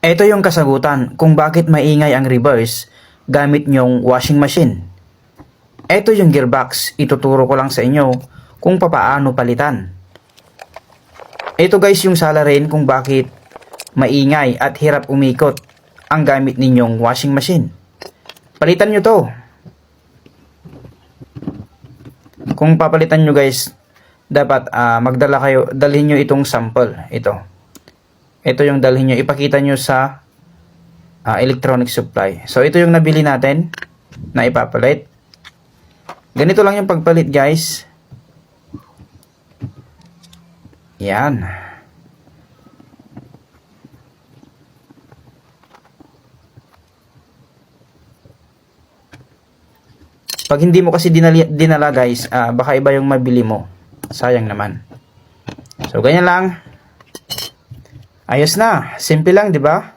Ito yung kasagutan kung bakit maingay ang reverse gamit nyong washing machine. Ito yung gearbox, ituturo ko lang sa inyo kung papaano palitan. Ito guys yung salarin kung bakit maingay at hirap umikot ang gamit ninyong washing machine. Palitan nyo to. Kung papalitan nyo guys, dapat dalhin nyo itong sample. Ito yung dalhin nyo, ipakita nyo sa electronic supply. So ito yung nabili natin na ipapalit. Ganito lang yung pagpalit guys. Yan. Pag hindi mo kasi dinala guys, baka iba yung mabili mo. Sayang naman. So ganyan lang. Ayos na. Simple lang, di ba?